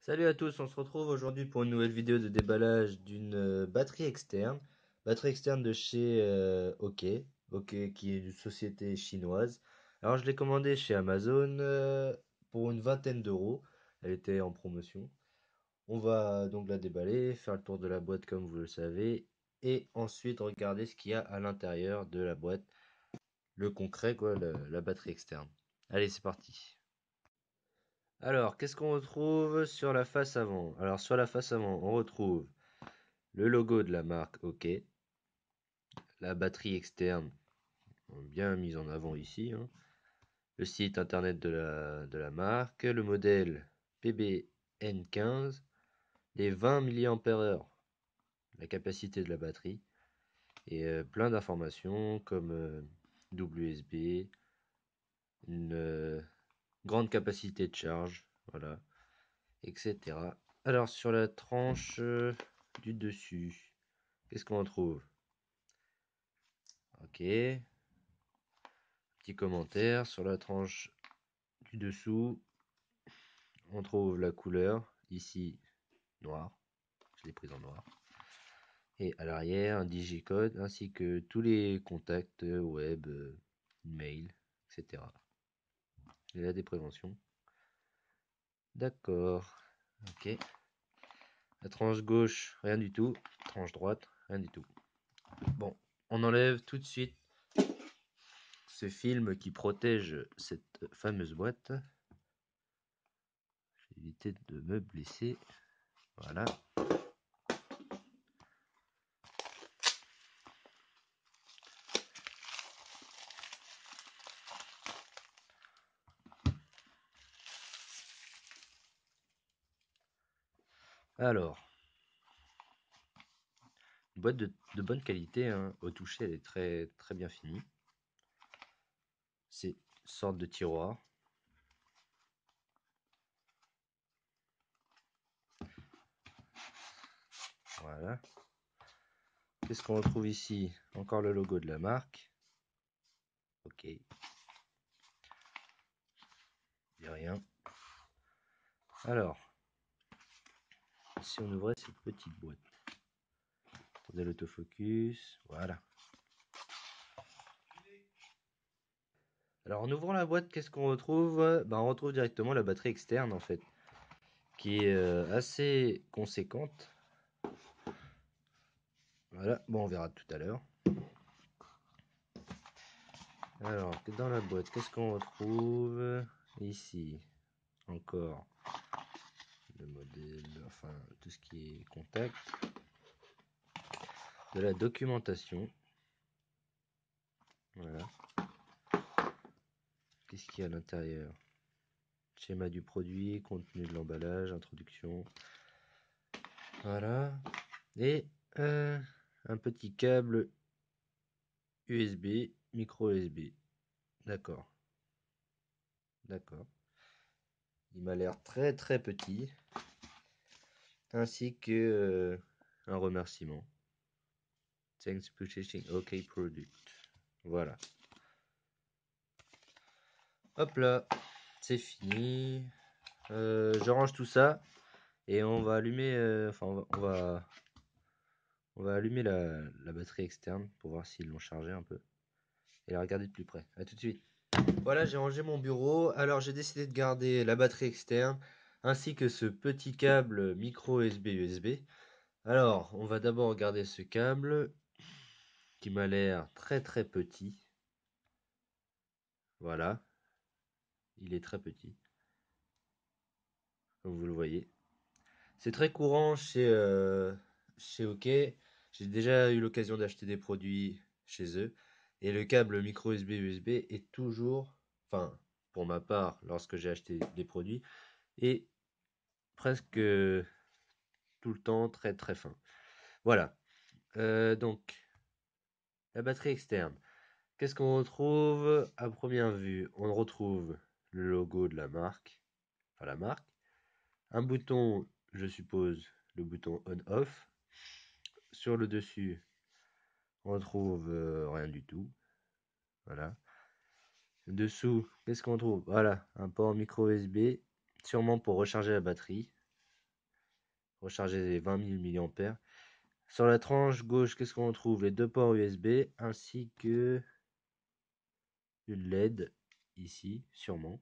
Salut à tous, on se retrouve aujourd'hui pour une nouvelle vidéo de déballage d'une batterie externe. Batterie externe de chez OK, OK qui est une société chinoise. Alors je l'ai commandée chez Amazon pour une vingtaine d'euros. Elle était en promotion. On va donc la déballer, faire le tour de la boîte comme vous le savez, et ensuite regarder ce qu'il y a à l'intérieur de la boîte, le concret quoi, la batterie externe. Allez, c'est parti. Alors, qu'est-ce qu'on retrouve sur la face avant? Alors, sur la face avant, on retrouve le logo de la marque OK, la batterie externe bien mise en avant ici, hein, le site internet de la marque, le modèle PBN15, les 20 mAh, la capacité de la batterie, et plein d'informations comme double USB, une grande capacité de charge, voilà, etc. Alors sur la tranche du dessus, qu'est-ce qu'on trouve? Ok, petit commentaire sur la tranche du dessous, on trouve la couleur, ici noir, je l'ai prise en noir, et à l'arrière un digicode ainsi que tous les contacts web, mail, etc. Il y a des préventions. D'accord, ok. La tranche gauche, rien du tout. Tranche droite, rien du tout. Bon, on enlève tout de suite ce film qui protège cette fameuse boîte. Je vais éviter de me blesser. Voilà. Alors, une boîte de bonne qualité, hein. Au toucher, elle est très, très bien finie. C'est une sorte de tiroir. Voilà. Qu'est-ce qu'on retrouve ici? Encore le logo de la marque. Ok. Il n'y a rien. Alors, si on ouvrait cette petite boîte. Attendez l'autofocus. Voilà. Alors en ouvrant la boîte, qu'est-ce qu'on retrouve? On retrouve directement la batterie externe en fait, qui est assez conséquente. Voilà, bon on verra tout à l'heure. Alors dans la boîte, qu'est-ce qu'on retrouve? Ici, encore le modèle, enfin tout ce qui est contact, de la documentation. Voilà. Qu'est-ce qu'il y a à l'intérieur? Schéma du produit, contenu de l'emballage, introduction. Voilà. Et un petit câble USB, micro USB. D'accord. D'accord. Il m'a l'air très très petit. Ainsi que un remerciement. Thanks for purchasing OK Product. Voilà. Hop là. C'est fini. Je range tout ça. Et on va allumer. On va allumer la batterie externe pour voir s'ils l'ont chargé un peu. Et la regarder de plus près. A tout de suite. Voilà, j'ai rangé mon bureau. Alors j'ai décidé de garder la batterie externe ainsi que ce petit câble micro USB. Alors, on va d'abord regarder ce câble qui m'a l'air très très petit. Voilà, il est très petit, comme vous le voyez. C'est très courant chez OK. J'ai déjà eu l'occasion d'acheter des produits chez eux. Et le câble micro USB est toujours, enfin, pour ma part, lorsque j'ai acheté des produits, est presque tout le temps très très fin. Voilà. Donc, la batterie externe. Qu'est-ce qu'on retrouve à première vue? On retrouve le logo de la marque, enfin la marque. Un bouton, je suppose, le bouton on-off. Sur le dessus, on retrouve rien du tout. Voilà. Dessous, qu'est-ce qu'on trouve? Voilà, un port micro USB, sûrement pour recharger la batterie. recharger 20 000 mAh. Sur la tranche gauche, qu'est-ce qu'on trouve? Les deux ports USB ainsi que une LED ici, sûrement.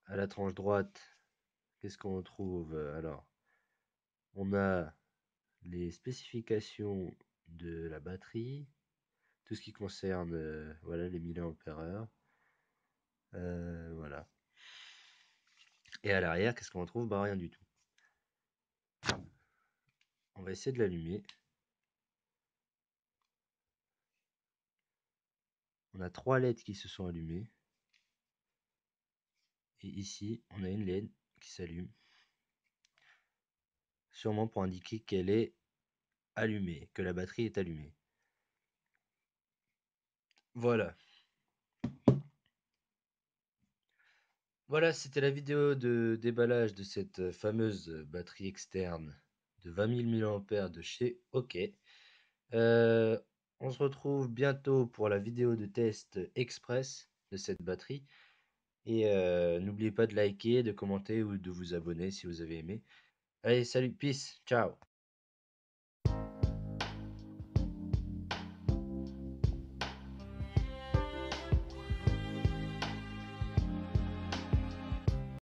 À la tranche droite, qu'est-ce qu'on trouve? Alors, on a les spécifications de la batterie, tout ce qui concerne voilà, les milliampères-heure. Voilà. Et à l'arrière, qu'est-ce qu'on trouve? Bah rien du tout. On va essayer de l'allumer. On a 3 LED qui se sont allumées. Et ici, on a une LED qui s'allume. Sûrement pour indiquer qu'elle est allumée, que la batterie est allumée. Voilà. Voilà, c'était la vidéo de déballage de cette fameuse batterie externe de 20 000 mAh de chez OK. On se retrouve bientôt pour la vidéo de test express de cette batterie. Et n'oubliez pas de liker, de commenter ou de vous abonner si vous avez aimé. Allez, salut, peace, ciao.